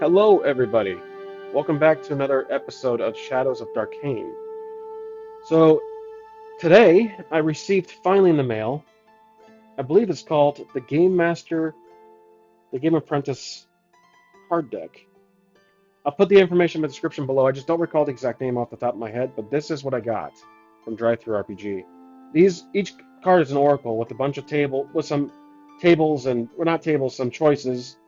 Hello, everybody. Welcome back to another episode of Shadows of Darkain. So, today I received finally in the mail, I believe it's called the GameMaster, the Game Apprentice card deck. I'll put the information in the description below. I just don't recall the exact name off the top of my head, but this is what I got from Drive-Thru RPG. Each card is an oracle with a bunch of some tables and, well, not tables, some choices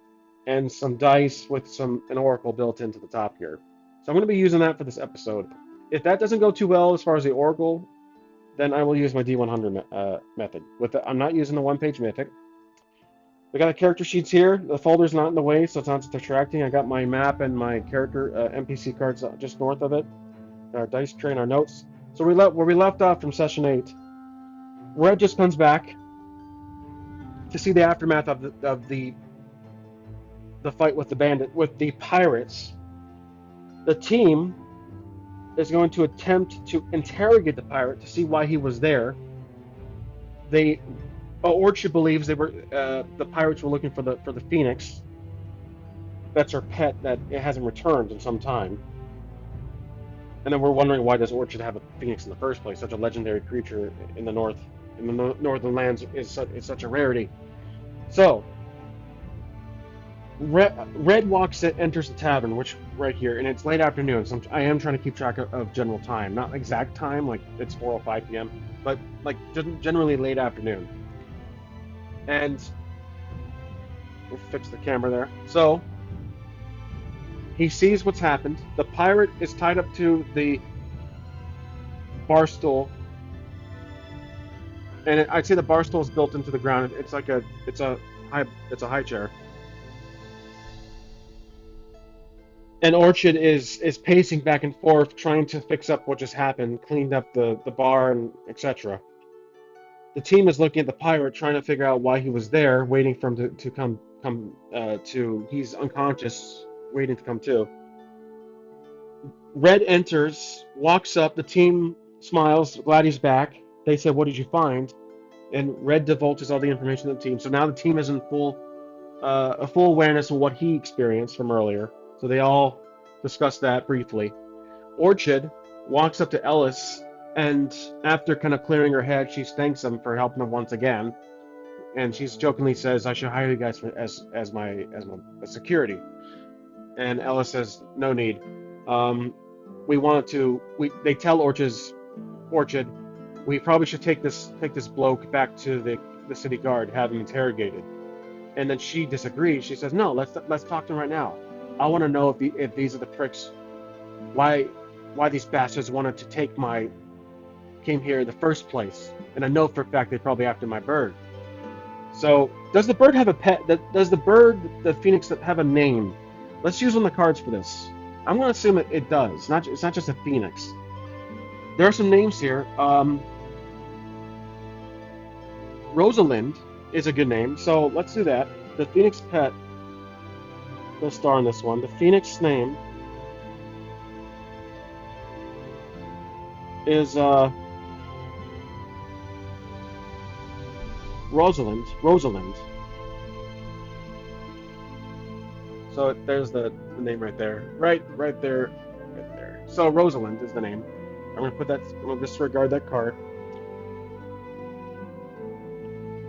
and some dice with an oracle built into the top here. So I'm going to be using that for this episode. If that doesn't go too well as far as the oracle, then I will use my D100 method. I'm not using the one-page mythic. We got the character sheets here. The folder's not in the way, so it's not distracting. I got my map and my character NPC cards just north of it. Our dice tray and our notes. So where we left off from session 8, Red just comes back to see the aftermath of the fight with the pirates. The team is going to attempt to interrogate the pirate to see why he was there. Orchard believes the pirates were looking for the phoenix. That's her pet that it hasn't returned in some time. And then we're wondering, why does Orchard have a phoenix in the first place? Such a legendary creature in the northern lands is such a rarity. So Red enters the tavern, which right here, and it's late afternoon. So I am trying to keep track of general time, not exact time, like it's 4:05 p.m., but like generally late afternoon. And we'll fix the camera there. So he sees what's happened. The pirate is tied up to the bar stool, and I'd say the bar stool is built into the ground. It's a high chair. And Orchard is pacing back and forth, trying to fix up what just happened, cleaned up the bar and etc. The team is looking at the pirate, trying to figure out why he was there, waiting for him to come to. He's unconscious, waiting to come to. Red enters, walks up. The team smiles, glad he's back. They say, "What did you find?" And Red divulges all the information to the team. So now the team is in a full awareness of what he experienced from earlier. So they all discuss that briefly. Orchard walks up to Ellis, and after kind of clearing her head, she thanks him for helping him once again. And she jokingly says, "I should hire you guys as my security." And Ellis says, "No need. Um, we wanted to. They tell Orchard, we probably should take this bloke back to the city guard, have him interrogated." And then she disagrees. She says, "No, let's talk to him right now. I want to know if these are the pricks. Why these bastards wanted to came here in the first place. And I know for a fact they're probably after my bird." So, does the bird have a pet? Does the phoenix, have a name? Let's use one of the cards for this. I'm going to assume it does. It's not just a phoenix. There are some names here. Rosalind is a good name, so let's do that. The phoenix pet, the star on this one. The phoenix name is Rosalind. Rosalind. So there's the name right there. Right there. Right there. So Rosalind is the name. I'm going to put that, I'm going to disregard that card.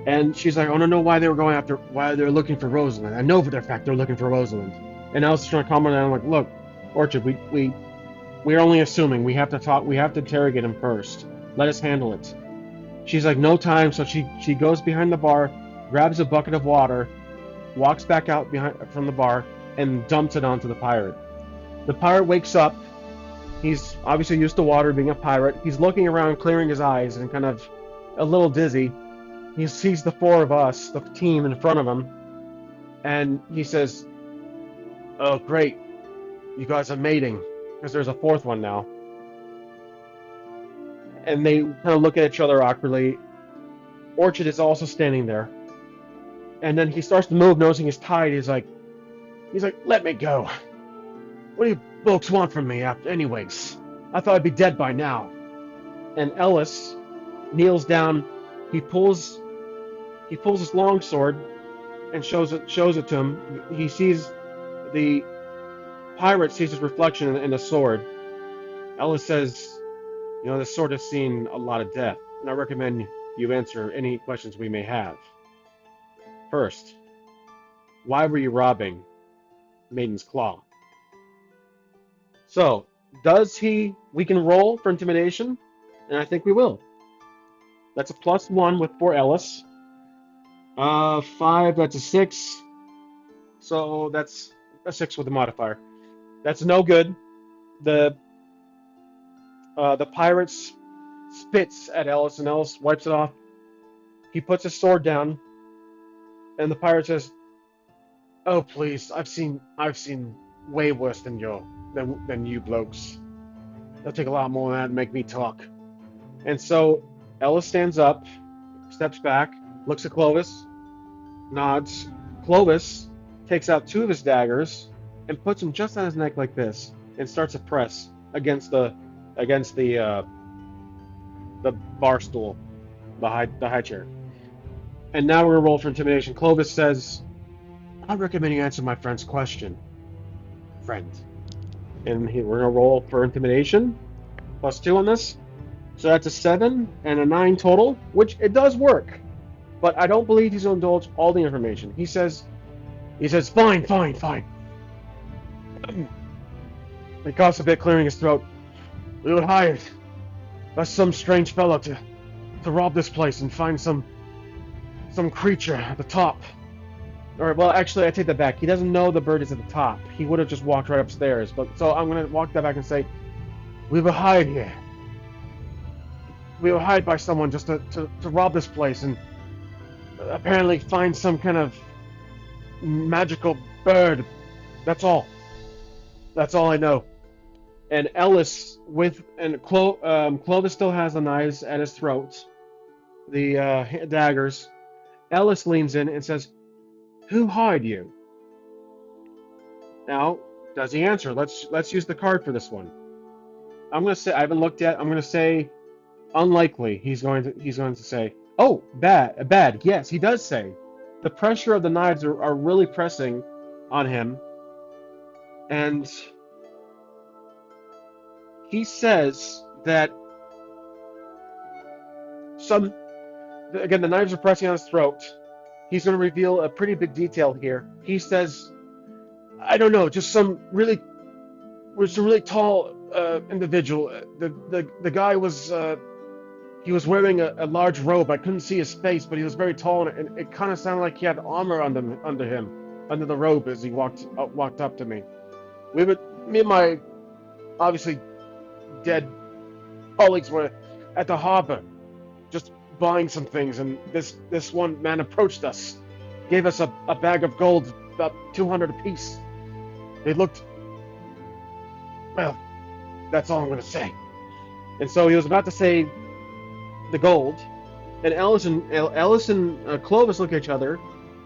And she's like, "I want to know why why they're looking for Rosalind. I know for their fact they're looking for Rosalind." And I was trying to comment on it. I'm like, "Look, Orchard, we're only assuming. We have to talk. We have to interrogate him first. Let us handle it." She's like, "No time." So she goes behind the bar, grabs a bucket of water, walks back out from the bar, and dumps it onto the pirate. The pirate wakes up. He's obviously used to water, being a pirate. He's looking around, clearing his eyes, and kind of a little dizzy. He sees the four of us, the team, in front of him, and he says, "Oh, great. You guys are mating." Because there's a fourth one now. And they kind of look at each other awkwardly. Orchard is also standing there. And then he starts to move, noticing he's tied. He's like, "Let me go. What do you folks want from me, anyways? I thought I'd be dead by now." And Ellis kneels down. He pulls his long sword and shows it to him. He sees the pirate sees his reflection in a sword. Ellis says, "You know, this sword has seen a lot of death, and I recommend you answer any questions we may have. First, why were you robbing Maiden's Claw?" So, does he? We can roll for intimidation, and I think we will. That's a +1 with for Ellis. 5. That's a 6. So that's a 6 with a modifier. That's no good. The the pirate spits at Ellis, and Ellis wipes it off. He puts his sword down, and the pirate says, "Oh please, I've seen way worse than you blokes. It'll take a lot more than that to make me talk." And so Ellis stands up, steps back, looks at Clovis, nods. Clovis takes out 2 of his daggers and puts them just on his neck like this, and starts to press against the bar stool, the high chair. And now we're gonna roll for intimidation. Clovis says, "I recommend you answer my friend's question, friend." And we're gonna roll for intimidation, +2 on this. So that's a 7 and a 9 total, which it does work. But I don't believe he's gonna indulge all the information. He says, "Fine, fine, fine." He coughs a bit, clearing his throat. "We were hired by some strange fellow to rob this place and find some creature at the top. Or, well, actually, I take that back. He doesn't know the bird is at the top. He would have just walked right upstairs. But so I'm gonna walk that back and say, we were hired here. We were hired by someone just to rob this place and apparently find some kind of magical bird. That's all. That's all I know." And Ellis Clovis still has the knives at his throat, the daggers. Ellis leans in and says, "Who hired you?" Now, does he answer? Let's use the card for this one. I'm gonna say I haven't looked yet. I'm gonna say unlikely. He's going to say, "Oh, bad. Yes, he does say. The pressure of the knives are really pressing on him, and he says that some again the knives are pressing on his throat. He's going to reveal a pretty big detail here. He says, I don't know, just some really tall individual. The guy was he was wearing a large robe. I couldn't see his face, but he was very tall, and it kind of sounded like he had armor under the robe as he walked up to me. Me and my obviously dead colleagues were at the harbor, just buying some things, and this one man approached us, gave us a bag of gold, about 200 apiece. They looked, well, that's all I'm going to say." And so he was about to say the gold, and Ellis and Clovis look at each other.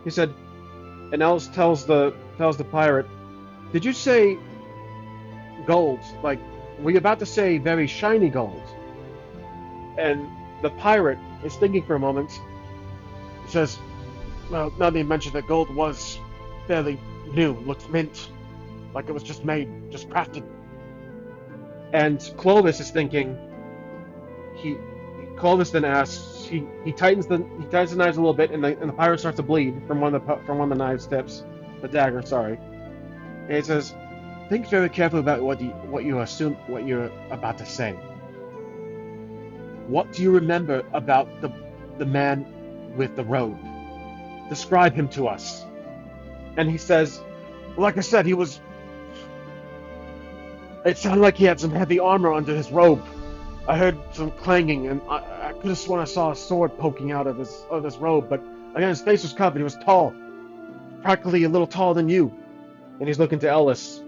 He said, and Ellis tells the pirate, "Did you say gold? Like, were you about to say very shiny gold?" And the pirate is thinking for a moment. He says, "Well, now that you mentioned that gold was fairly new, looked mint, like it was just made, just crafted." And Clovis is thinking. Clovis then asks. He tightens the knives a little bit, and the pirate starts to bleed from one of the knives tips, the dagger. Sorry. And he says, "Think very carefully about what you're about to say. What do you remember about the man with the robe? Describe him to us." And he says, "Like I said, it sounded like he had some heavy armor under his robe. I heard some clanging, and I could have sworn I saw a sword poking out of his robe, but again, his face was covered. He was tall, practically a little taller than you." And he's looking to Ellis.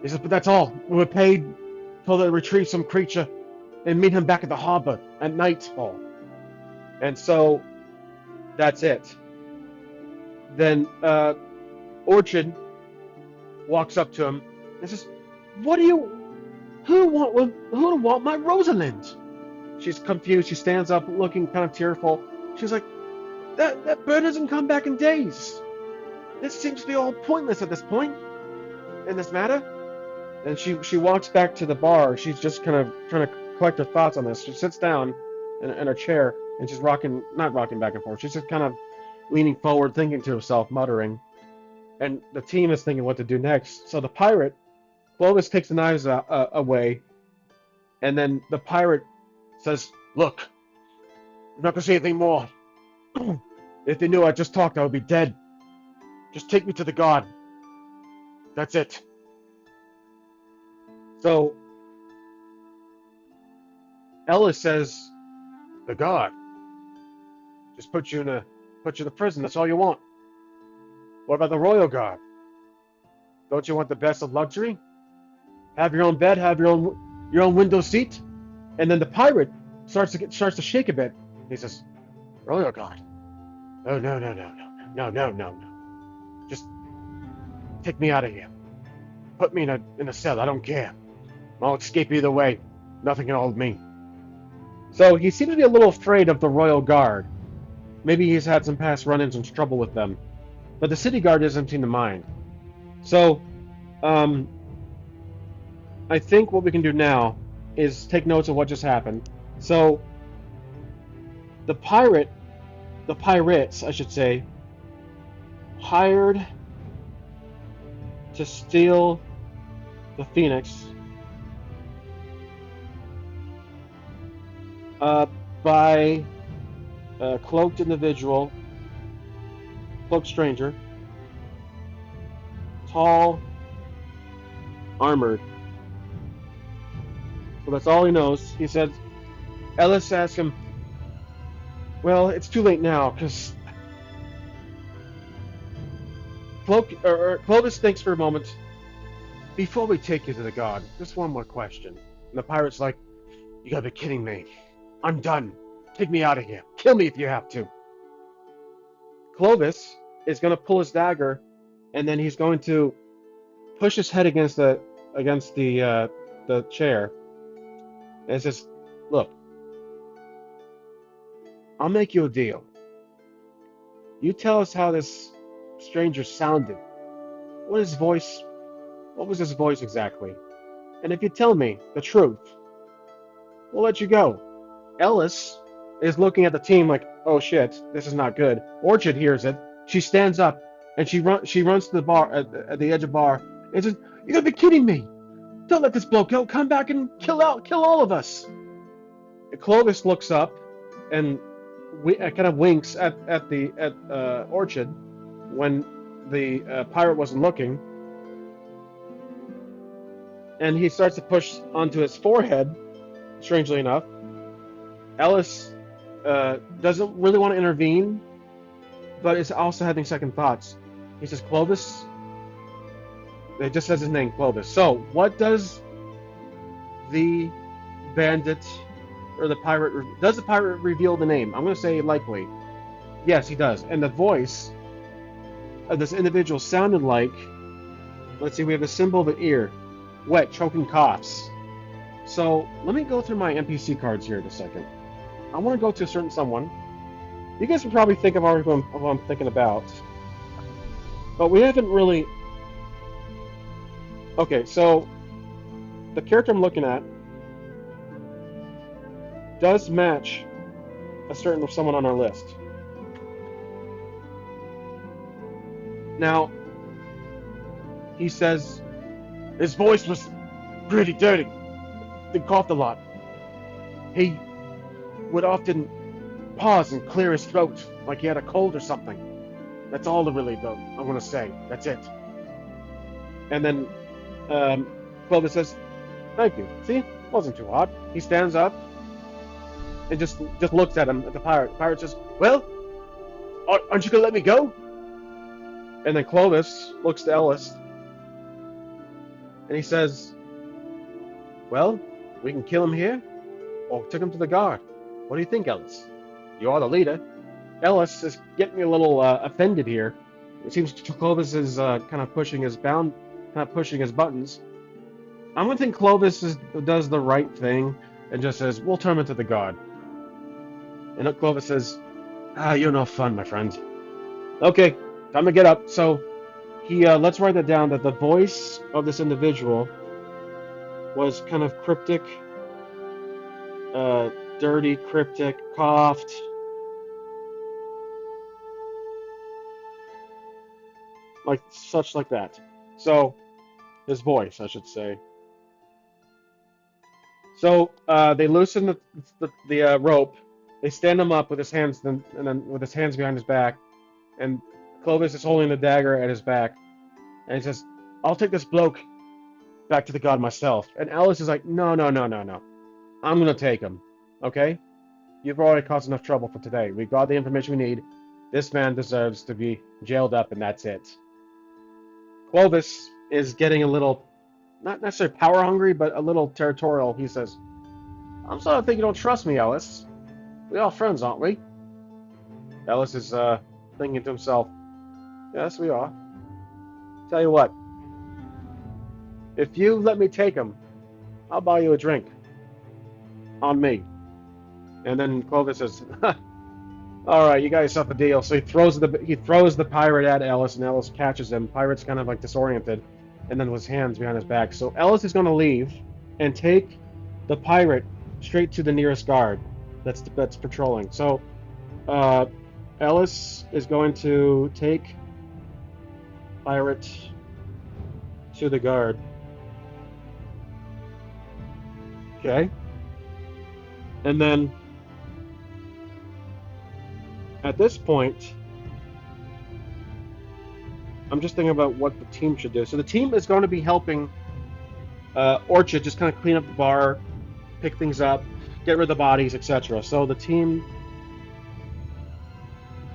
He says, "But that's all. We were paid to retrieve some creature and meet him back at the harbor at nightfall." And so that's it. Then Orchard walks up to him and says, "What do you? Who want my Rosalind?" She's confused. She stands up, looking kind of tearful. She's like, "That bird hasn't come back in days. This seems to be all pointless at this point in this matter." And she walks back to the bar. She's just kind of trying to collect her thoughts on this. She sits down in her chair and she's not rocking back and forth. She's just kind of leaning forward, thinking to herself, muttering. And the team is thinking what to do next. So the pirate, Clovis takes the knives away, and then the pirate says, "Look, I'm not gonna say anything more. If they knew I just talked, I would be dead. Just take me to the god. That's it." So Ellis says, "The god just put you in a prison. That's all you want. What about the royal guard? Don't you want the best of luxury? Have your own bed, have your own window seat?" And then the pirate starts to shake a bit. He says, "Royal guard? Oh no no no no no no no no! Just take me out of here. Put me in a cell. I don't care. I'll escape either way. Nothing can hold me." So he seems to be a little afraid of the royal guard. Maybe he's had some past run-ins and trouble with them. But the city guard doesn't seem to mind. So, um, I think what we can do now is take notes of what just happened. So, the pirates, I should say, hired to steal the Phoenix by a cloaked individual, cloaked stranger, tall, armored. So that's all he knows. He said, Ellis asked him, "Well, it's too late now, because Clovis thinks for a moment. Before we take you to the god, just one more question." And the pirate's like, "You gotta be kidding me. I'm done. Take me out of here. Kill me if you have to." Clovis is gonna pull his dagger, and then he's going to push his head against the chair, and says, "Look, I'll make you a deal. You tell us how this stranger sounded. What his voice? What was his voice exactly? And if you tell me the truth, we'll let you go." Ellis is looking at the team like, "Oh shit, this is not good." Orchid hears it. She stands up and she runs to the bar at the edge of the bar and says, "You gotta be kidding me! Don't let this bloke go. Come back and kill all of us." And Clovis looks up and kind of winks at Orchid when the pirate wasn't looking, and he starts to push onto his forehead. Strangely enough, Ellis doesn't really want to intervene, but is also having second thoughts. He says, "Clovis." It just says his name, Clovis. So, what does the bandit or the pirate? Does the pirate reveal the name? I'm going to say likely. Yes, he does. And the voice of this individual sounded like. Let's see. We have a symbol of an ear, wet, choking coughs. So let me go through my NPC cards here in a second. I want to go to a certain someone. You guys can probably think of already what I'm thinking about, but we haven't really. Okay, so the character I'm looking at does match a certain someone on our list. Now, he says his voice was pretty dirty. He coughed a lot. He would often pause and clear his throat like he had a cold or something. That's all really though I want to say. That's it. And then Clovis says, "Thank you. See, it wasn't too hard." He stands up and just looks at him, at the pirate. The pirate says, "Well, aren't you gonna let me go?" And then Clovis looks to Ellis and he says, "Well, we can kill him here or take him to the guard. What do you think, Ellis? You are the leader." Ellis is getting a little offended here. It seems Clovis is kind of pushing his buttons. I'm gonna think Clovis does the right thing and just says, "We'll turn him to the guard." And Clovis says, "You're no fun, my friend." Okay, time to get up. So he let's write that down. That the voice of this individual was kind of cryptic, dirty, cryptic, coughed, like such like that. So his voice, I should say. So they loosen the rope. They stand him up with his hands, and then with his hands behind his back. And Clovis is holding the dagger at his back, and he says, "I'll take this bloke back to the god myself." And Alice is like, "No, no, no, no, no. I'm gonna take him. Okay? You've already caused enough trouble for today. We got the information we need. This man deserves to be jailed up, and that's it." Clovis is getting a little, not necessarily power hungry, but a little territorial. He says, "I'm starting to think you don't trust me, Alice. We are friends, aren't we?" Ellis is thinking to himself, "Yes, we are. Tell you what, if you let me take him, I'll buy you a drink on me." And then Clovis says, "All right, you got yourself a deal." So he throws the pirate at Ellis, and Ellis catches him. Pirate's kind of like disoriented, and then with his hands behind his back. So Ellis is going to leave and take the pirate straight to the nearest guard that's patrolling. So uh, Ellis is going to take pirate to the guard. Okay. And then at this point, I'm just thinking about what the team should do. So the team is going to be helping Orchard just kind of clean up the bar, pick things up, get rid of the bodies, etc. So the team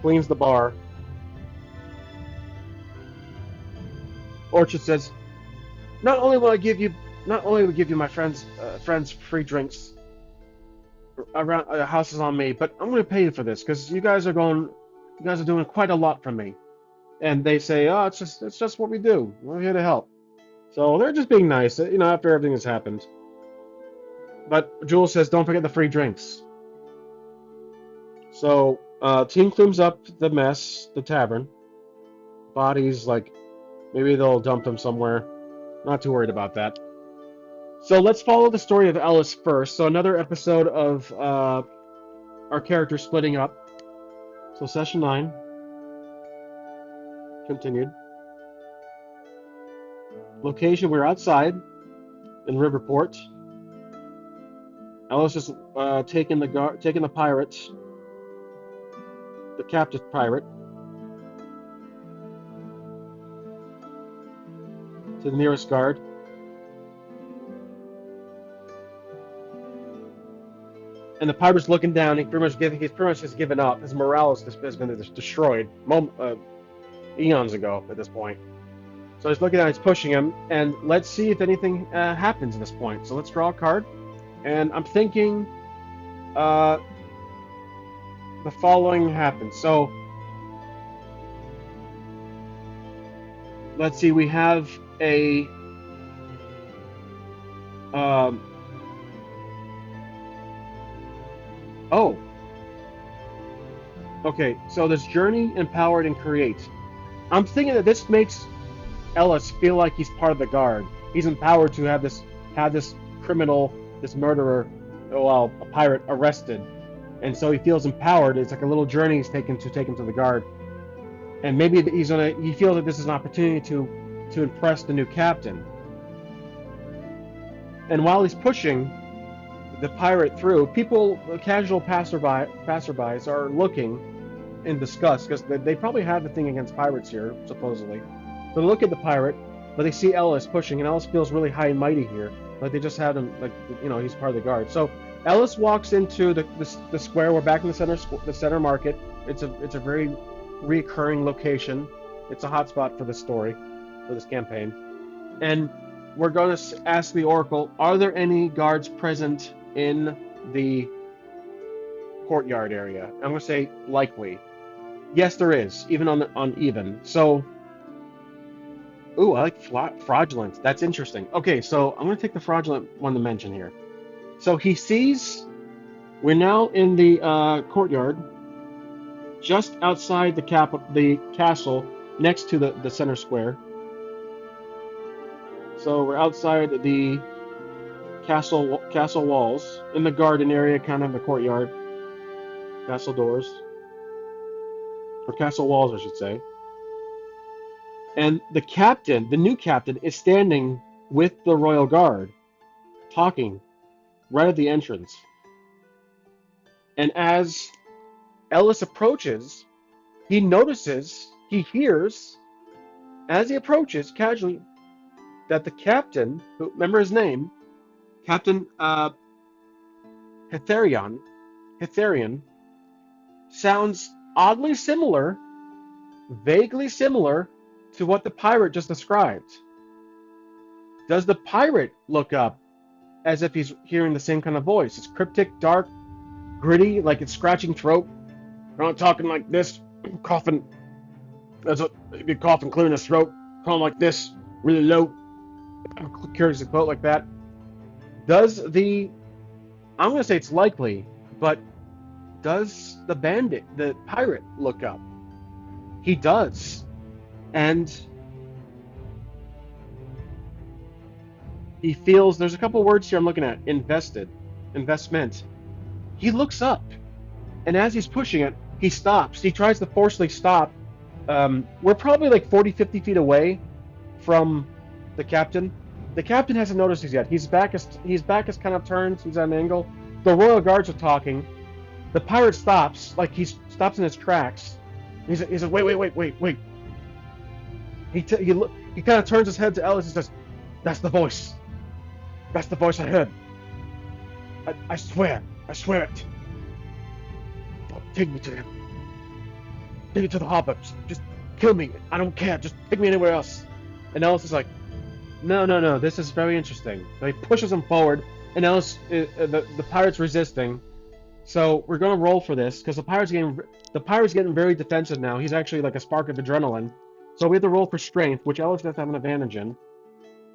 cleans the bar. Orchard says, not only will I give you my friends free drinks around houses on me, but I'm going to pay you for this because you guys are doing quite a lot for me." And they say, "Oh, it's just what we do. We're here to help." So they're just being nice, after everything has happened. But Jules says, "Don't forget the free drinks." So team cleans up the mess, the tavern. Bodies, like, maybe they'll dump them somewhere. Not too worried about that. So let's follow the story of Ellis first. So another episode of our characters splitting up. So session 9 continued. Location: we're outside in Riverport. Ellis is taking the pirate, the captive pirate, to the nearest guard. And the pirate's looking down. He's pretty much just given up. His morale has been destroyed eons ago at this point. So he's looking down. He's pushing him, and let's see if anything happens at this point. So let's draw a card, and I'm thinking the following happens. So let's see. We have a oh. Okay, so there's journey, empowered, and create. I'm thinking that this makes Ellis feel like he's part of the guard. He's empowered to have this criminal, this murderer, well, a pirate, arrested, and so he feels empowered. It's like a little journey he's taken to take him to the guard, and maybe he feels that this is an opportunity to impress the new captain. And while he's pushing the pirate through, casual passerbys are looking in disgust because they probably have a thing against pirates here, supposedly. So they look at the pirate, but they see Ellis pushing, and Ellis feels really high and mighty here. Like they just had him, he's part of the guard. So Ellis walks into the square. We're back in the center market. It's a very recurring location. It's a hotspot for this story, for this campaign. And we're going to ask the Oracle, are there any guards present in the courtyard area? I'm going to say likely. Yes, there is, even on even. So, ooh, I like fraudulent. That's interesting. Okay, so I'm going to take the fraudulent one to mention here. So he sees, we're now in the courtyard, just outside the castle, next to the center square. So we're outside the castle walls in the garden area, kind of the courtyard, castle doors or castle walls, I should say. And the captain, the new captain, is standing with the royal guard, talking right at the entrance. And as Ellis approaches, he notices, he hears, as he approaches casually, that the captain, who, remember his name, Captain Hetherion, sounds oddly similar, vaguely similar to what the pirate just described. Does the pirate look up as if he's hearing the same kind of voice? It's cryptic, dark, gritty, like it's scratching throat. You're not talking like this, coughing. You're coughing, clearing his throat, calling like this, really low. I'm curious to quote like that. Does the, I'm going to say it's likely, but does the bandit, the pirate, look up? He does. And he feels, there's a couple words here I'm looking at. Investment. He looks up, and as he's pushing it, he stops. He tries to forcefully stop. We're probably like 40, 50 feet away from the captain. The captain hasn't noticed us yet. His back is kind of turned. He's at an angle. The royal guards are talking. The pirate stops, like he stops in his tracks. He's like, wait. He kind of turns his head to Ellis and says, "That's the voice. That's the voice I heard. I swear it. Take me to him. Take me to the harbor. Just kill me. I don't care. Just take me anywhere else." And Ellis is like, No. This is very interesting. So he pushes him forward, and Ellis, the pirate's resisting. So we're gonna roll for this because the pirate's getting very defensive now. He's actually like a spark of adrenaline. So we have to roll for strength, which Ellis does have an advantage in.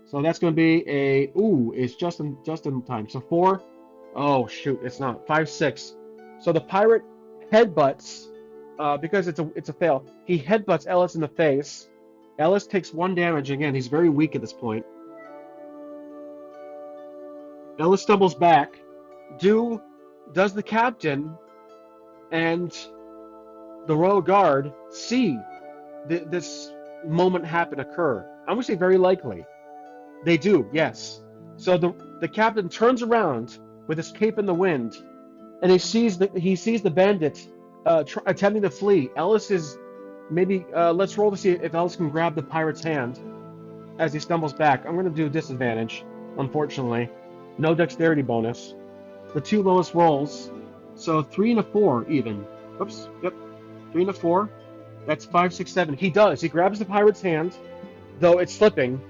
So that's gonna be it's just in time. So 4. Oh shoot, it's not 5, 6. So the pirate headbutts because it's a fail. He headbutts Ellis in the face. Ellis takes 1 damage again. He's very weak at this point. Ellis stumbles back. Does the captain and the royal guard see this moment occur? I'm gonna say very likely. They do, yes. So the captain turns around with his cape in the wind, and he sees the bandit attempting to flee. Ellis is maybe let's roll to see if Ellis can grab the pirate's hand as he stumbles back. I'm gonna do disadvantage, unfortunately. No dexterity bonus. The 2 lowest rolls, so 3 and a 4 even. Oops, yep, 3 and a 4. That's 5, 6, 7. He does. He grabs the pirate's hand, though it's slipping.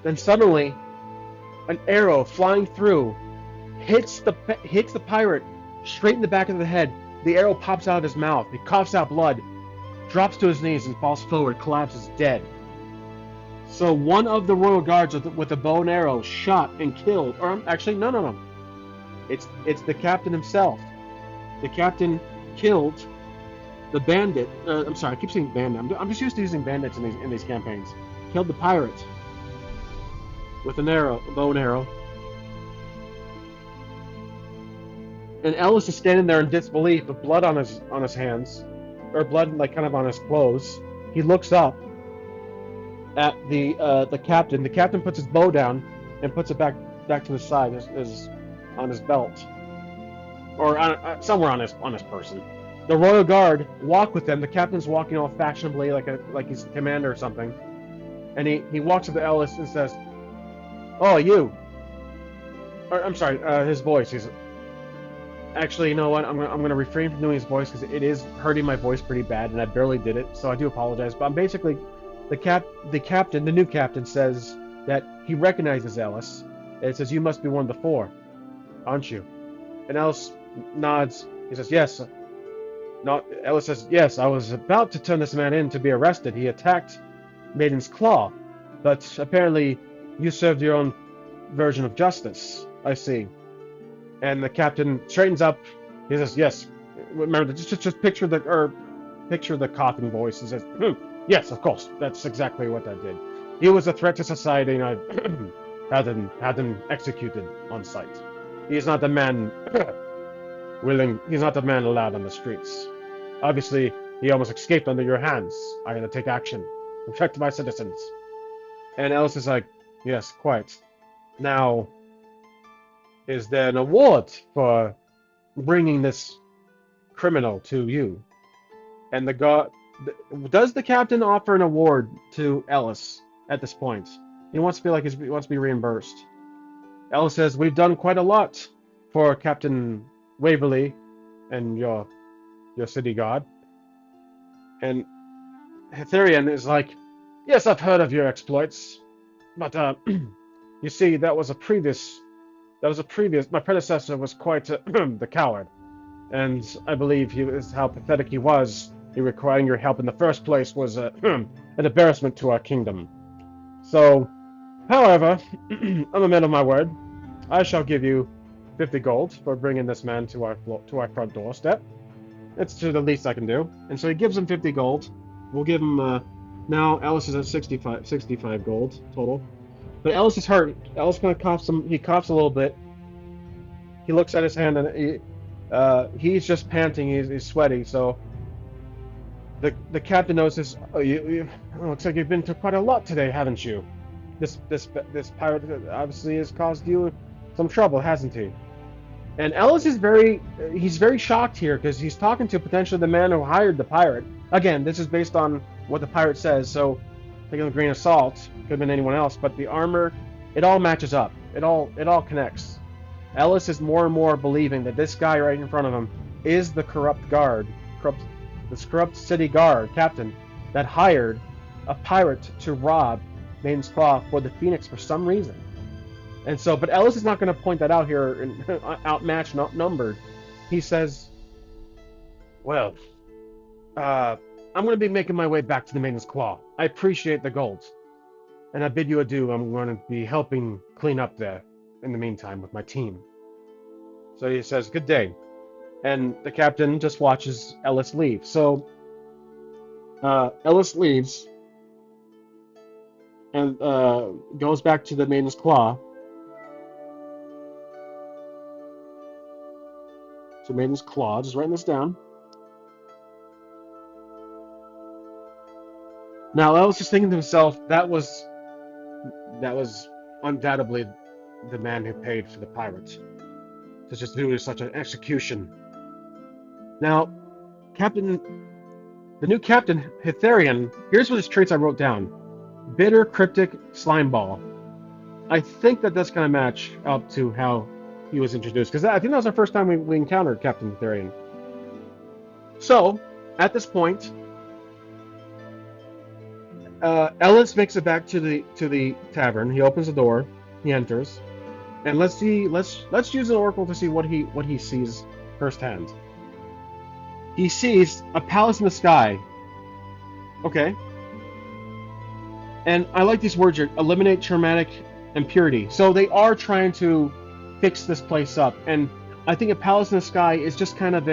Then suddenly, an arrow flying through hits the pirate straight in the back of the head. The arrow pops out of his mouth. He coughs out blood, drops to his knees, and falls forward, collapses dead. So one of the royal guards with a bow and arrow shot and killed, or actually, no. It's the captain himself. The captain killed the bandit. I'm sorry, I keep saying bandit. I'm just used to using bandits in these campaigns. Killed the pirate with a bow and arrow. And Ellis is standing there in disbelief with blood on his hands, or blood like kind of on his clothes. He looks up at the captain. The captain puts his bow down and puts it back to his side, on his belt, or somewhere on his person. The royal guard walk with them. The captain's walking all fashionably, like he's a commander or something. And he walks up to Ellis and says, "Oh, you." Or I'm sorry, his voice. He's actually, you know what? I'm gonna refrain from doing his voice because it is hurting my voice pretty bad, and I barely did it, so I do apologize. But I'm basically the new captain says that he recognizes Ellis, and it says, "You must be one of the 4, aren't you?" And Ellis nods. He says, "Yes." Ellis says, "Yes, I was about to turn this man in to be arrested. He attacked Maiden's Claw, but apparently you served your own version of justice. I see." And the captain straightens up. He says, "Yes." Remember, just picture the coughing voice. He says, "Yes, of course. That's exactly what I did. He was a threat to society, and had him executed on sight. He is not the man he's not the man allowed on the streets. Obviously, he almost escaped under your hands. I had to take action, protect my citizens. And Ellis is like, yes, quite. Now, is there an award for bringing this criminal to you? And the god, does the captain offer an award to Ellis at this point? He wants to feel like he wants to be reimbursed. Ellis says, "We've done quite a lot for Captain Waverly and your city god." And Hetherian is like, "Yes, I've heard of your exploits, but you see, my predecessor was quite the coward, and I believe he was how pathetic he was. He requiring your help in the first place was an embarrassment to our kingdom. So, however, I'm a man of my word. I shall give you 50 gold for bringing this man to our front doorstep. It's to the least I can do." And so he gives him 50 gold. We'll give him now Ellis is at 65 gold total. But Ellis is hurt. Ellis kind of coughs he coughs a little bit. He looks at his hand and he's just panting. He's sweaty. So the captain notices. "Oh, looks like you've been through quite a lot today, haven't you? This pirate obviously has caused you some trouble, hasn't he?" And Ellis is he's very shocked here because he's talking to potentially the man who hired the pirate. Again, this is based on what the pirate says, so take it with a grain of salt. Could have been anyone else, but the armor, it all matches up. It all connects. Ellis is more and more believing that this guy right in front of him is the corrupt city guard captain that hired a pirate to rob Maiden's Claw for the Phoenix for some reason. And so, but Ellis is not going to point that out here and outmatched, not numbered. He says, "Well, I'm going to be making my way back to the Maiden's Claw. I appreciate the gold, and I bid you adieu. I'm going to be helping clean up there in the meantime with my team." So he says, "Good day." And the captain just watches Ellis leave. So Ellis leaves and goes back to the Maiden's Claw. So Maiden's Claw, just writing this down. Now Ellis is thinking to himself, that was undoubtedly the man who paid for the pirate to just do such an execution. Now, the new captain, Hetherian, here's what his traits I wrote down. Bitter, cryptic, slimeball. I think that's going to match up to how he was introduced, because I think that was the first time we encountered Captain Hetherian. So, at this point, Ellis makes it back to the tavern. He opens the door. He enters, and let's use an oracle to see what he sees firsthand. He sees a palace in the sky. Okay. And I like these words here: eliminate traumatic impurity. So they are trying to fix this place up, and I think a palace in the sky is just kind of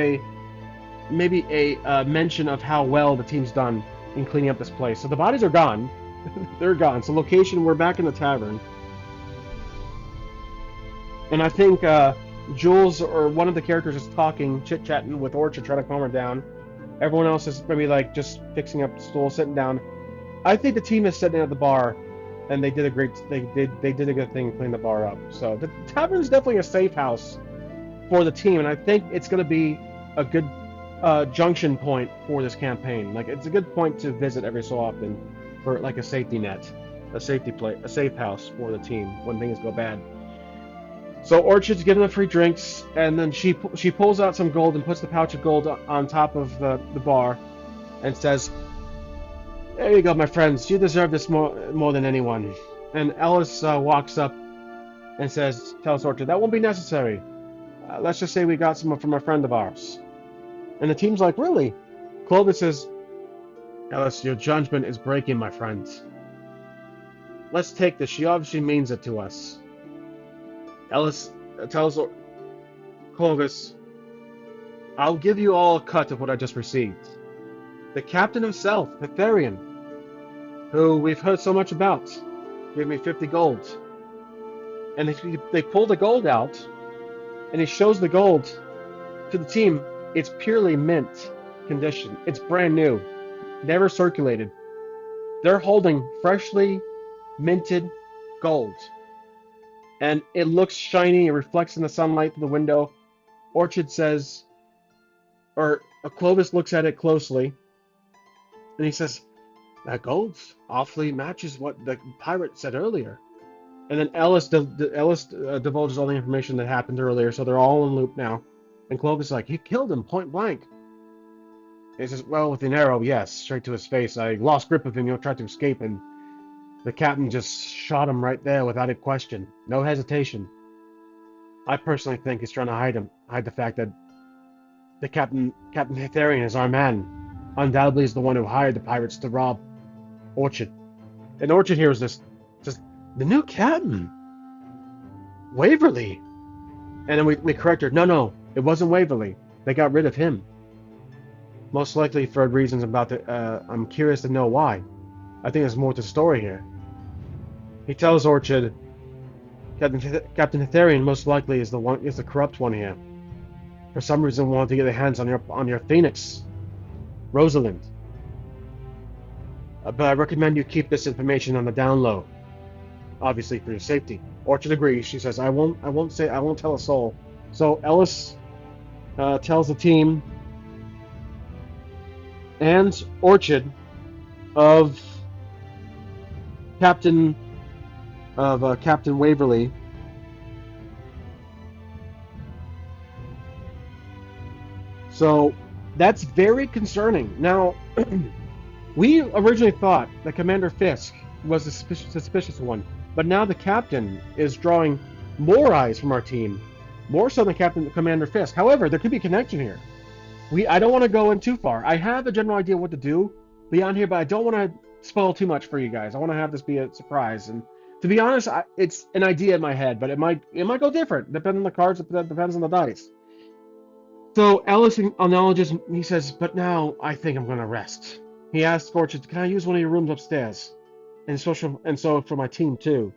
maybe a mention of how well the team's done in cleaning up this place. So the bodies are gone. They're gone. So location, we're back in the tavern. And I think Jules or one of the characters is talking, chit-chatting with Orchard, trying to calm her down. Everyone else is maybe like just fixing up the stool, sitting down. I think the team is sitting at the bar, and they did a good thing cleaning the bar up. So the tavern is definitely a safe house for the team, and I think it's going to be a good junction point for this campaign. Like, it's a good point to visit every so often for like a safety net, a safe house for the team when things go bad. So Orchard's giving them free drinks, and then she pulls out some gold and puts the pouch of gold on top of the bar, and says, "There you go, my friends. You deserve this more than anyone." And Ellis walks up and tells Orchard, "That won't be necessary. Let's just say we got some from a friend of ours." And the team's like, "Really?" Clovis says, "Ellis, your judgment is breaking, my friend. Let's take this. She obviously means it to us." Ellis tells Clovis, "I'll give you all a cut of what I just received. The captain himself, Hetherian, who we've heard so much about, gave me 50 gold. And they pull the gold out, and he shows the gold to the team. It's purely mint condition. It's brand new, never circulated. They're holding freshly minted gold, and it looks shiny. It reflects in the sunlight through the window. Orchid says, or Clovis looks at it closely, and he says, "That gold awfully matches what the pirate said earlier." And then Ellis divulges all the information that happened earlier, so they're all in loop now. And Clovis is like, "You killed him point blank." He says, "Well, with an arrow, yes, straight to his face. I lost grip of him, tried to escape, and the captain just shot him right there without a question. No hesitation. I personally think he's trying to hide the fact that the Captain Hitharian is our man. Undoubtedly is the one who hired the pirates to rob Orchard." And Orchard hears this, says, "The new captain, Waverly." And then we correct her, no, it wasn't Waverly. They got rid of him. Most likely for reasons I'm curious to know why. I think there's more to the story here. He tells Orchard, Captain Hitharian most likely is the corrupt one here. For some reason wanted to get their hands on your Phoenix, Rosalind. But I recommend you keep this information on the down low. Obviously for your safety. Orchard agrees. She says, I won't tell a soul." So Ellis tells the team and Orchard of Captain Waverly. So that's very concerning. Now, we originally thought that Commander Fisk was the suspicious one, but now the captain is drawing more eyes from our team, more so than Commander Fisk. However, there could be a connection here. I don't want to go in too far. I have a general idea what to do beyond here, but I don't want to spoil too much for you guys. I want to have this be a surprise. And to be honest, it's an idea in my head, but it might go different depending on the cards. It depends on the dice. So Ellis acknowledges. He says, "But now I think I'm going to rest." He asks Orchard, "Can I use one of your rooms upstairs? And so for my team too."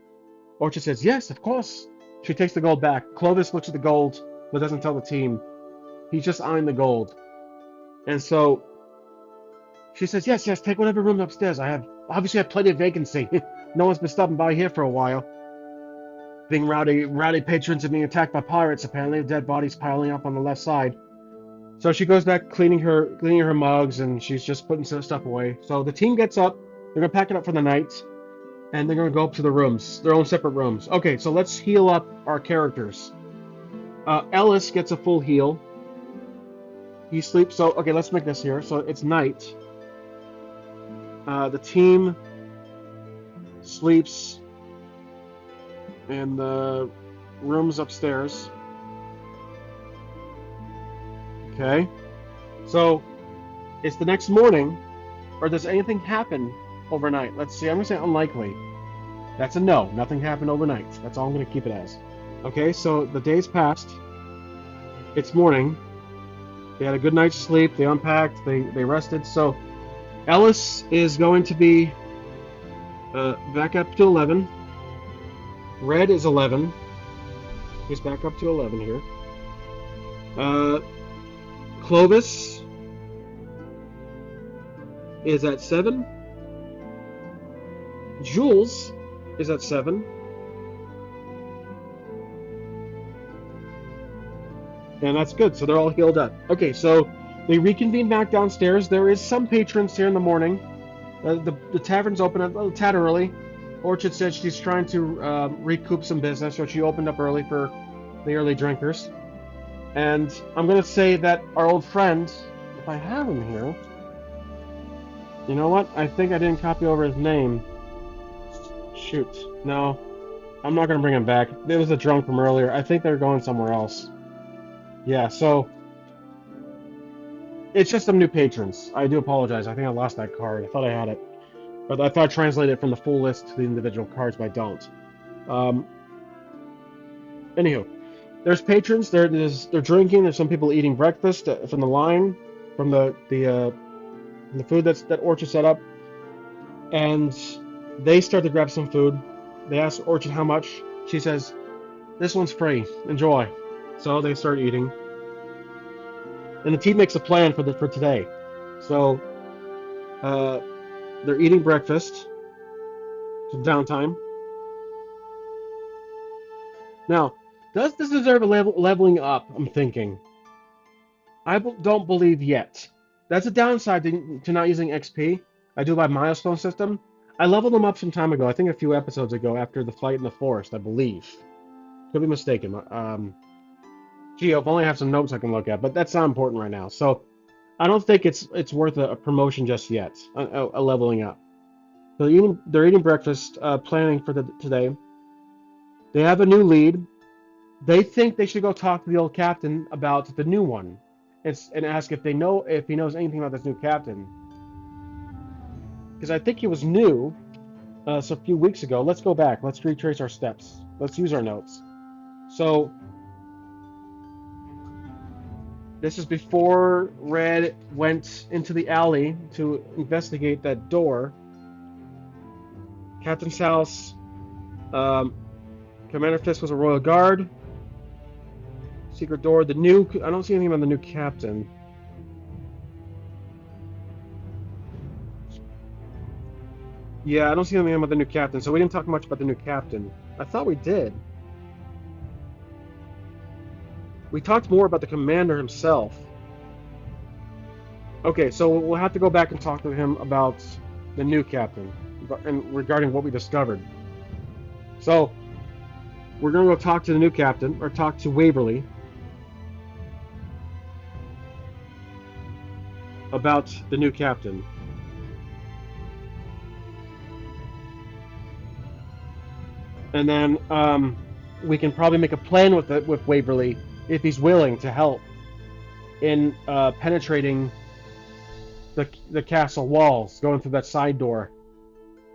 Orchard says, "Yes, of course." She takes the gold back. Clovis looks at the gold, but doesn't tell the team. He's just eyeing the gold. And so she says, yes, take whatever room upstairs. I have plenty of vacancy. No one's been stopping by here for a while. Being rowdy patrons are being attacked by pirates, apparently. Dead bodies piling up on the left side. So she goes back cleaning her mugs, and she's just putting some stuff away. So the team gets up. They're going to pack it up for the night, and they're going to go up to the rooms, their own separate rooms. Okay, so let's heal up our characters. Ellis gets a full heal. He sleeps. So, okay, let's make this here. So it's night. The team sleeps in the rooms upstairs. Okay. So it's the next morning, or does anything happen overnight? Let's see. I'm going to say unlikely. That's a no. Nothing happened overnight. That's all I'm going to keep it as. Okay, so the days passed. It's morning. They had a good night's sleep. They unpacked. They rested. So Ellis is going to be back up to 11. Red is 11. He's back up to 11 here. Clovis is at 7. Jules is at 7. And that's good. So they're all healed up. Okay, so they reconvene back downstairs. There is some patrons here in the morning. The tavern's open a tad early. Orchard said she's trying to recoup some business, so she opened up early for the early drinkers. And I'm going to say that our old friend, if I have him here, you know what? I think I didn't copy over his name. Shoot. No, I'm not going to bring him back. It was a drunk from earlier. I think they're going somewhere else. Yeah, so it's just some new patrons. I do apologize. I think I lost that card. I thought I had it. But I thought I translated it from the full list to the individual cards, but I don't. Anywho, there's patrons. They're drinking. There's some people eating breakfast from the line, from the food that Orchard set up. And they start to grab some food. They ask Orchard how much. She says, This one's free. Enjoy. So they start eating, and the team makes a plan for today. So uh, they're eating breakfast, some downtime. Now, does this deserve a leveling up? I'm thinking. Don't believe yet. That's a downside to not using XP. I do by milestone system. I leveled them up some time ago. I think a few episodes ago after the fight in the forest, I believe. Could be mistaken. Gee, I only have some notes I can look at, but that's not important right now. So I don't think it's worth a promotion just yet. A leveling up. So they're eating breakfast, planning for today. They have a new lead. They think they should go talk to the old captain about the new one, and ask if he knows anything about this new captain. Because I think he was new, so a few weeks ago. Let's go back. Let's retrace our steps. Let's use our notes. So this is before Red went into the alley to investigate that door. Captain's house. Um, Commander Fisk was a royal guard. Secret door. I don't see anything about the new captain. Yeah, I don't see anything about the new captain, so we didn't talk much about the new captain. I thought we did. We talked more about the commander himself. Okay, so we'll have to go back and talk to him about the new captain and regarding what we discovered. So we're gonna go talk to the new captain, or talk to Waverly about the new captain. And then we can probably make a plan with Waverly if he's willing to help in penetrating the castle walls, going through that side door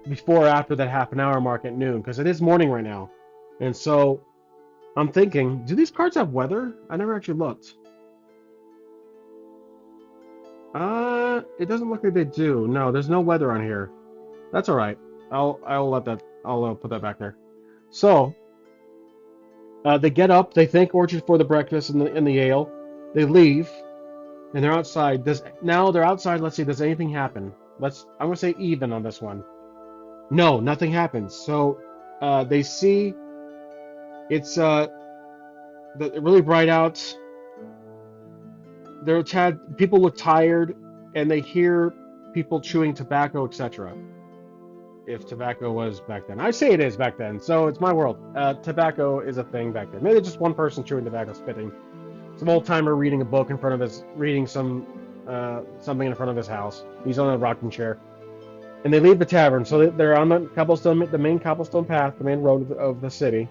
before or after that half an hour mark at noon, because it is morning right now. And so I'm thinking, do these cards have weather? I never actually looked. It doesn't look like they do. No, there's no weather on here. That's all right. I'll put that back there. So they get up. They thank Orchard for the breakfast and the ale. They leave, and they're outside. Now they're outside. Let's see. Does anything happen? I'm gonna say even on this one. No, nothing happens. So they see it's really bright out. People look tired, and they hear people chewing tobacco, etc. If tobacco was back then, I say it is back then. So it's my world. Tobacco is a thing back then. Maybe just one person chewing tobacco, spitting. Some old timer reading a book in front of reading something in front of his house. He's on a rocking chair, and they leave the tavern. So they're on the main cobblestone path, the main road of the city,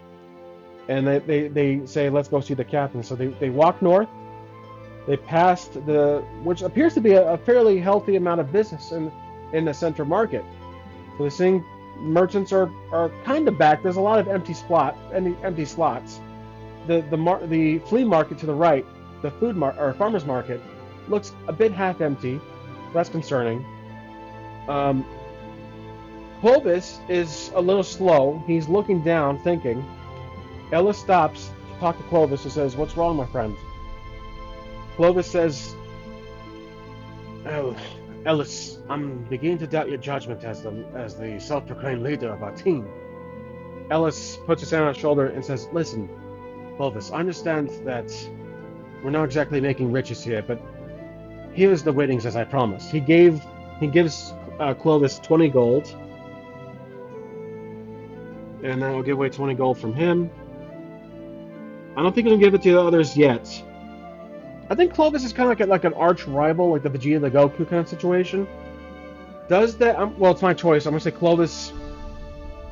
and they say, let's go see the captain. So they walk north. They passed which appears to be a fairly healthy amount of business in the central market. So they're seeing merchants are kind of back. There's a lot of empty slots. The flea market to the right, the farmers market, looks a bit half empty. That's concerning. Clovis is a little slow. He's looking down, thinking. Ellis stops to talk to Clovis and says, "What's wrong, my friend?" Clovis says, "Oh, Ellis, I'm beginning to doubt your judgment as the self-proclaimed leader of our team." Ellis puts his hand on his shoulder and says, "Listen, Clovis, I understand that we're not exactly making riches here, but here's the winnings as I promised." He gives Clovis 20 gold, and then I'll give away 20 gold from him. I don't think he'll give it to the others yet. I think Clovis is kind of like an arch rival, like the Vegeta, the Goku kind of situation. Does that? Well, it's my choice. I'm gonna say Clovis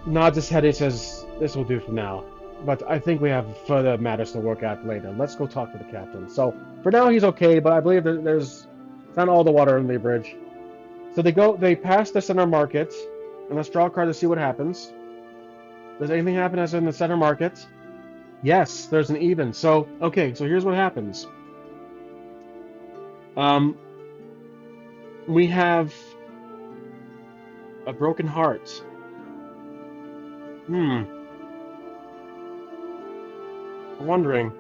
nods his head and says, "This will do for now." But I think we have further matters to work out later. Let's go talk to the captain. So for now, he's okay, but I believe there's not all the water under the bridge. So they pass the center market, and let's draw a card to see what happens. Does anything happen as in the center market? Yes, there's an even. So okay, so here's what happens. We have a broken heart. I'm wondering,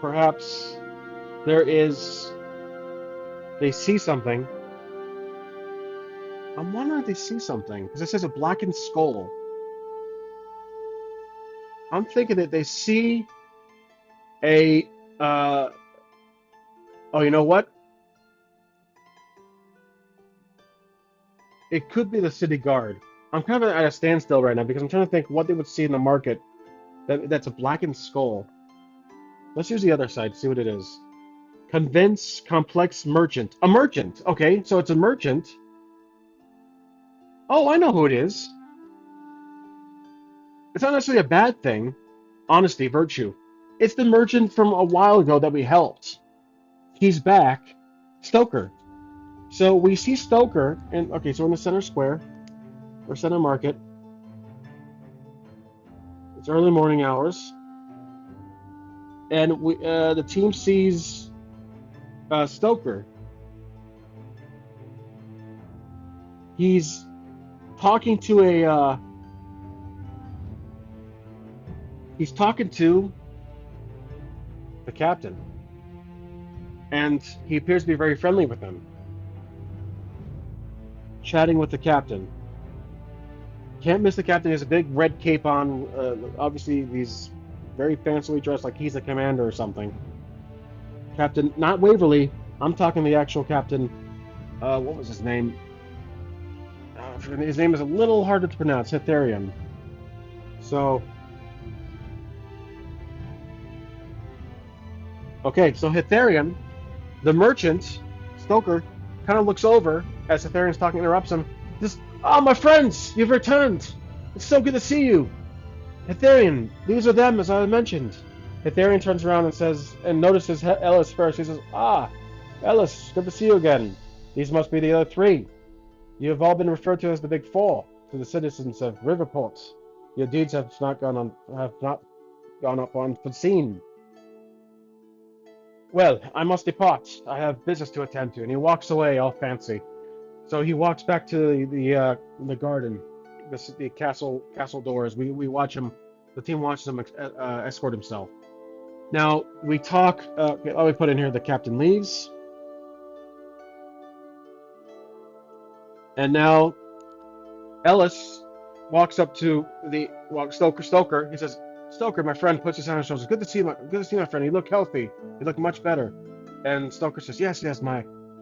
perhaps there is, they see something. I'm wondering if they see something, because it says a blackened skull. I'm thinking that they see a, uh, oh, you know what? It could be the city guard. I'm kind of at a standstill right now because I'm trying to think what they would see in the market that's a blackened skull. Let's use the other side, see what it is. Convince complex merchant. A merchant. Okay, so it's a merchant. Oh, I know who it is. It's not necessarily a bad thing. Honesty, virtue. It's the merchant from a while ago that we helped. He's back. Stoker. So we see Stoker, and okay, so we're in the center square, or center market. It's early morning hours, and the team sees Stoker. He's talking to he's talking to the captain, and he appears to be very friendly with him, chatting with the captain. Can't miss the captain. He has a big red cape on. Obviously, he's very fancily dressed, like he's the commander or something. Captain, not Waverly. I'm talking the actual captain. What was his name? His name is a little harder to pronounce. Hetherian. So, okay, so Hetherian, the merchant, Stoker, kind of looks over as Hetherian's talking, interrupts him. Just, oh, my friends, you've returned. It's so good to see you. Hetherian, these are them, as I mentioned. Hetherian turns around and says, and notices Ellis first. He says, ah, Ellis, good to see you again. These must be the other three. You have all been referred to as the Big Four to the citizens of Riverport. Your deeds have not gone up unforeseen. Well, I must depart. I have business to attend to. And he walks away, all fancy. So he walks back to the garden, the castle doors. We watch him. The team watches him escort himself. Now we talk. Okay, let me put in here. The captain leaves, and now Ellis walks up to Stoker. He says, "Stoker, my friend," puts his hand on his shoulders. Good to see my friend. You look healthy. You look much better." And Stoker says, "Yes,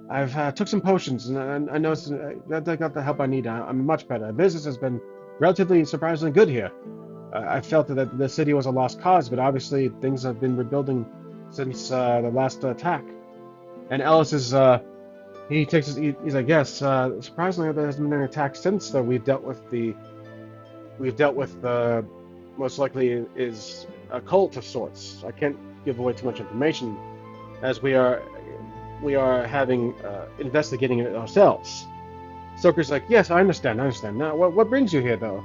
I've took some potions, and I noticed that I got the help I need. I'm much better. Business has been relatively surprisingly good here. I felt that the city was a lost cause, but obviously things have been rebuilding since the last attack." And Ellis is he's like, "Yes, surprisingly there hasn't been an attack since we've dealt with most likely is a cult of sorts. I can't give away too much information as we are having investigating it ourselves." Stoker's like, "Yes, I understand. Now, what brings you here, though?"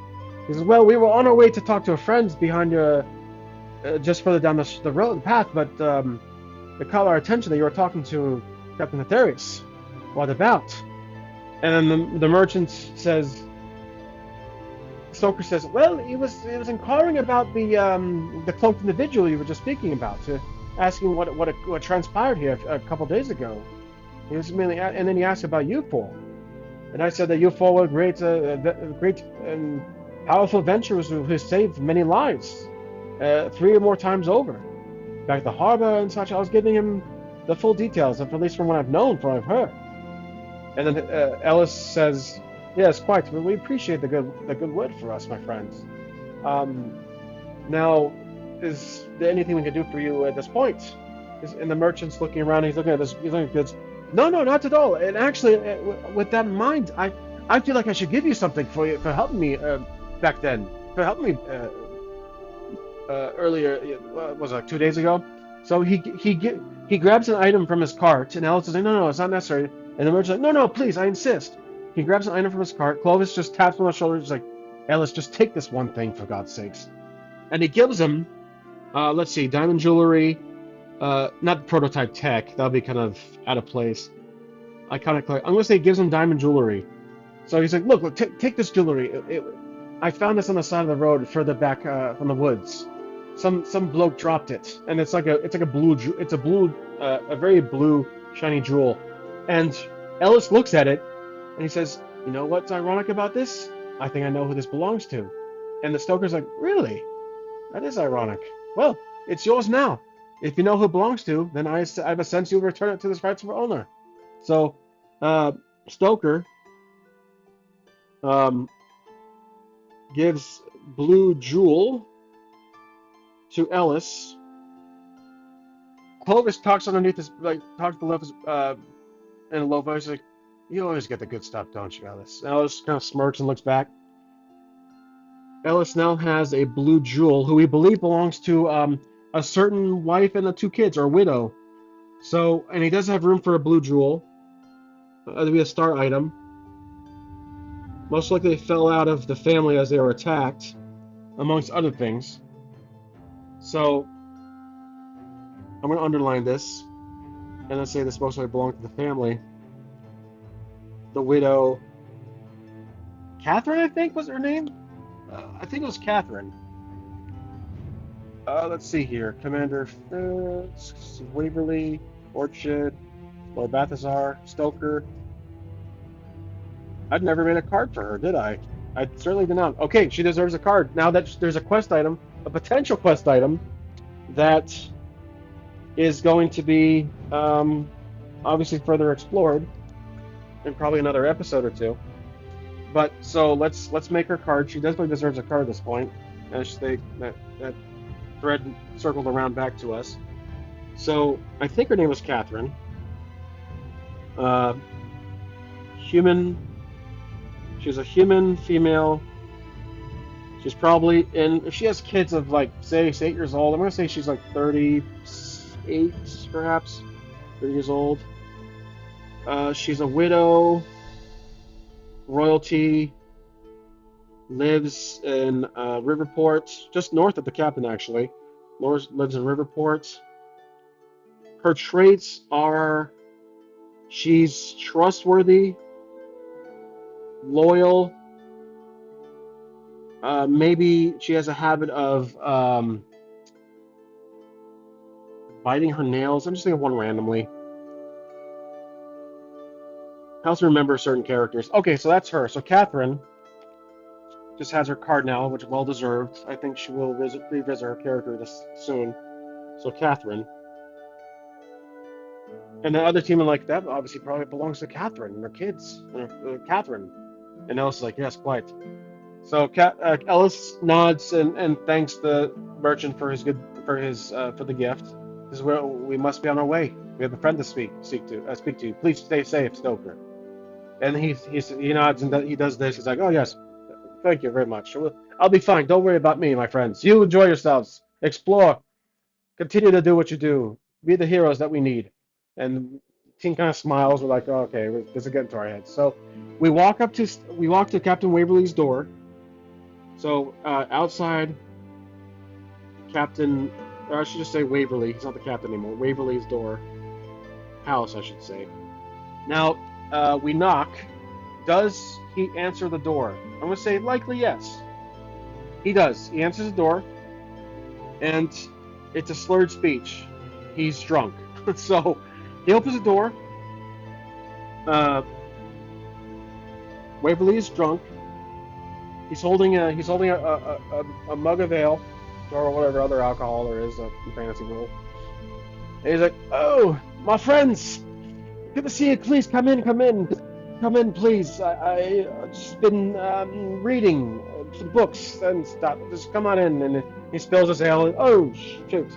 He says, "Well, we were on our way to talk to a friend behind your, just further down the path, but it caught our attention that you were talking to Captain Aetherius. What about?" And then the merchant says, Stoker says, "Well, he was inquiring about the cloaked individual you were just speaking about, asking what transpired here a couple days ago. He was mainly, and then he asked about you four, and I said that you four were great and powerful adventurers who saved many lives, 3 or more times over, back at the harbor and such." I was giving him the full details, at least from what I've known, from what I've heard. And then Ellis says, "Yes, quite. We appreciate the good word for us, my friends. Now, is there anything we can do for you at this point?" And the merchant's looking around. He's looking at this. He's looking at goods. "No, not at all. And actually, with that in mind, I feel like I should give you something for helping me back then. For helping me earlier. Was it like 2 days ago?" So he grabs an item from his cart, and Alice is like, "No, it's not necessary." And the merchant's like, "No, please, I insist." He grabs an item from his cart. Clovis just taps him on the shoulder. He's like, "Ellis, just take this one thing, for God's sakes." And he gives him, let's see, diamond jewelry, not prototype tech. That'll be kind of out of place. I'm going to say he gives him diamond jewelry. So he's like, look, take this jewelry. I found this on the side of the road further back from the woods. Some bloke dropped it, and it's like a blue it's a blue a very blue shiny jewel. And Ellis looks at it and he says, "You know what's ironic about this? I think I know who this belongs to." And the stoker's like, "Really? That is ironic. Well, it's yours now. If you know who it belongs to, then I have a sense you'll return it to its rightful owner." So, uh, Stoker um, gives Blue Jewel to Ellis. Clovis talks underneath his, like, talks below his, in a low voice, like, "You always get the good stuff, don't you, Ellis?" And Ellis kind of smirks and looks back. Ellis now has a Blue Jewel, who we believe belongs to a certain wife and the two kids, or widow. So, and he does have room for a Blue Jewel. To be a star item. Most likely fell out of the family as they were attacked, amongst other things. So, I'm going to underline this, and let's say this most likely belonged to the family. The widow, Catherine, I think was her name. I think it was Catherine. Let's see here. Commander Waverly, Orchard, Lord Balthazar, Stoker. I'd never made a card for her, did I? I certainly did not. Okay, she deserves a card. Now that there's a quest item, a potential quest item, that is going to be obviously further explored in probably another episode or two. But so let's make her card. She definitely deserves a card at this point. As that thread circled around back to us. So I think her name was Catherine. Uh, human. She's a human female. She's probably in. If she has kids of like say 8 years old, I'm gonna say she's like 38, perhaps 30 years old. She's a widow. Royalty. Lives in Riverport, just north of the captain actually. Lives in Riverport. Her traits are she's trustworthy, loyal. Maybe she has a habit of biting her nails. I'm just thinking of one randomly. Helps to remember certain characters. Okay, so that's her. So Catherine just has her card now, which is well deserved. I think she will revisit her character this soon. So Catherine. And the other team are like, that obviously probably belongs to Catherine and her kids. Catherine. And Ellis is like, yes, quite. So Ellis nods and thanks the merchant for his for the gift. This is where we must be on our way. We have a friend to speak to. Please stay safe, Stoker. And he nods and he does this. He's like, oh yes, thank you very much. I'll be fine. Don't worry about me, my friends. You enjoy yourselves. Explore. Continue to do what you do. Be the heroes that we need. And the team kind of smiles. We're like, oh, okay, this is getting to our heads. So we walk to Captain Waverly's door. So outside, Captain, or I should just say Waverly. He's not the captain anymore. Waverly's door, house, I should say. Now we knock. Does he answer the door? I'm gonna say likely yes. He does. He answers the door, and it's a slurred speech. He's drunk. So he opens the door. Waverly is drunk. He's holding a mug of ale or whatever other alcohol there is in fantasy world. And he's like, "Oh, my friends, good to see you. Please come in, please. I just been reading some books and stuff. Just come on in." And he spills his ale. And, oh shoot!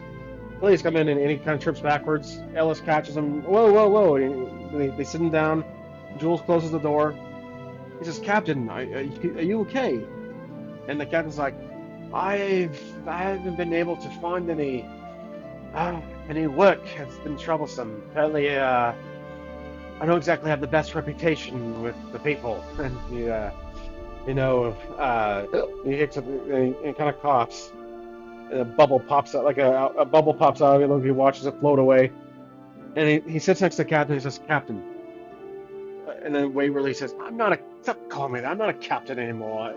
Please come in. And he kind of trips backwards. Ellis catches him. Whoa, whoa, whoa! And they sit him down. Jules closes the door. He says, "Captain, are you okay?" And the captain's like, I haven't been able to find any work. It's been troublesome. Apparently, I don't exactly have the best reputation with the people." And he hicks up and kind of coughs. And a bubble pops out, like a bubble pops out of it. He watches it float away. And he sits next to the captain and he says, "Captain, and then Waverly says, "I'm not a stop calling me that. I'm not a captain anymore.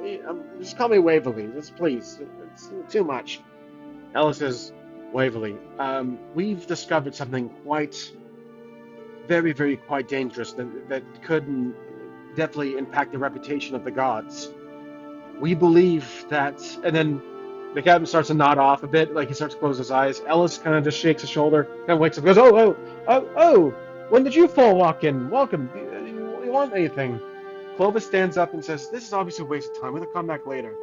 Just call me Waverly, just please. It's too much." Ellis says, "Waverly, we've discovered something quite, very, very, quite dangerous that could definitely impact the reputation of the gods. We believe that," and then the captain starts to nod off a bit, like he starts to close his eyes. Ellis kind of just shakes his shoulder, kind of wakes up, goes, "Oh! When did you four walk in? Welcome. Do you want anything?" Clovis stands up and says, "This is obviously a waste of time. We'll come back later."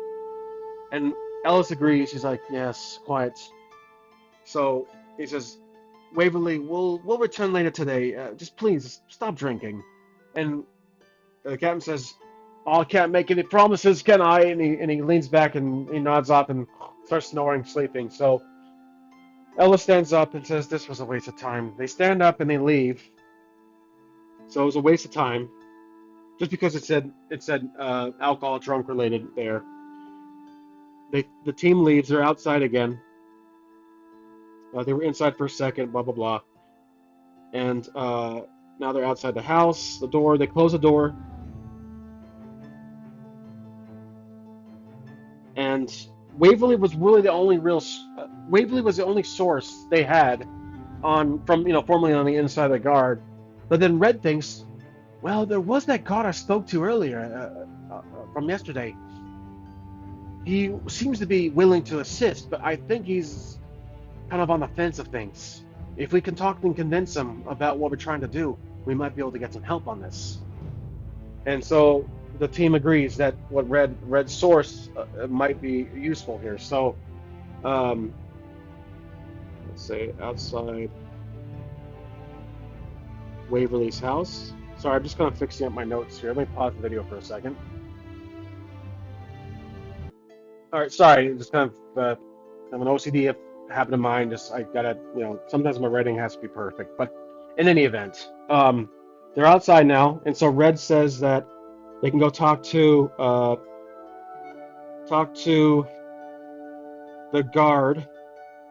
And Ellis agrees. He's like, "Yes, quiet." So he says, "Waverly, we'll return later today. Just please stop drinking." And the captain says, "Oh, I can't make any promises, can I?" And he leans back and he nods off and starts snoring, sleeping. So Ella stands up and says, "This was a waste of time." They stand up and they leave. So it was a waste of time, just because it said alcohol drunk related there. The team leaves. They're outside again. They were inside for a second. Blah blah blah. And now they're outside the house. The door. They close the door. And Waverly was really the only real. Waverly was the only source they had on from formerly on the inside of the guard. But then Red thinks, well, there was that god I spoke to earlier from yesterday. He seems to be willing to assist, but I think he's kind of on the fence of things. If we can talk and convince him about what we're trying to do, we might be able to get some help on this. And so the team agrees that what Red's source might be useful here. So let's say outside Waverly's house. Sorry, I'm just kind of fixing up my notes here. Let me pause the video for a second. All right, sorry, just kind of have an OCD habit of mine. Just I gotta, sometimes my writing has to be perfect. But in any event, they're outside now, and so Red says that they can go talk to the guard,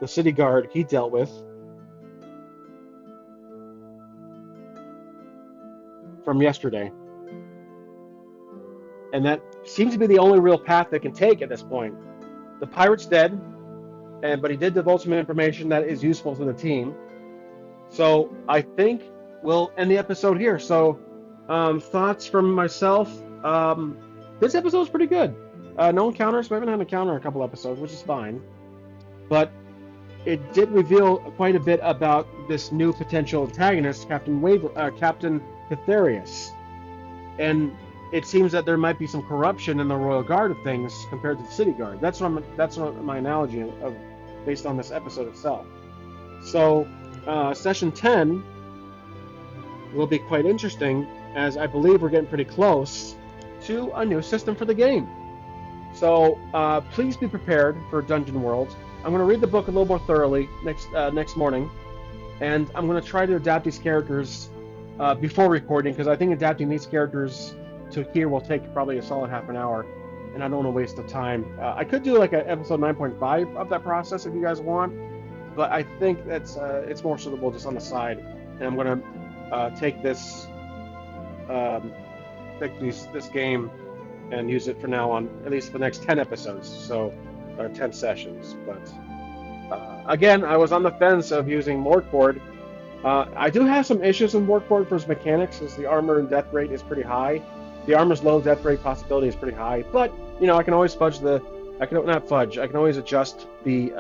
the city guard he dealt with from yesterday, and that seems to be the only real path they can take at this point. The pirate's dead, but he did divulge some information that is useful to the team. So I think we'll end the episode here. So thoughts from myself. This episode is pretty good. No encounters. We haven't had an encounter in a couple episodes, which is fine. But it did reveal quite a bit about this new potential antagonist, Captain Catharius. And it seems that there might be some corruption in the Royal Guard of things compared to the City Guard. That's what my analogy of based on this episode itself. So session 10 will be quite interesting, as I believe we're getting pretty close to a new system for the game. So please be prepared for Dungeon World. I'm going to read the book a little more thoroughly next morning, and I'm going to try to adapt these characters before recording, because I think adapting these characters to here will take probably a solid half an hour, and I don't want to waste the time. I could do like an episode 9.5 of that process if you guys want, but I think that's it's more suitable just on the side, and I'm going to take this game and use it for now on at least for the next 10 episodes, so or 10 sessions. But again, I was on the fence of using Morkboard. I do have some issues with Morkboard for his mechanics, as the armor and death rate is pretty high. The armor's low, death rate possibility is pretty high, but I can always I can always adjust the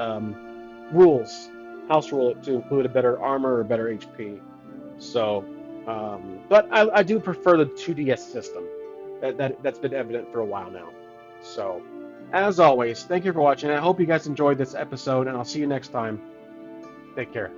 rules, house rule, to include a better armor or better HP. So, but I do prefer the 2DS system. That's been evident for a while now. So, as always, thank you for watching. I hope you guys enjoyed this episode, and I'll see you next time. Take care.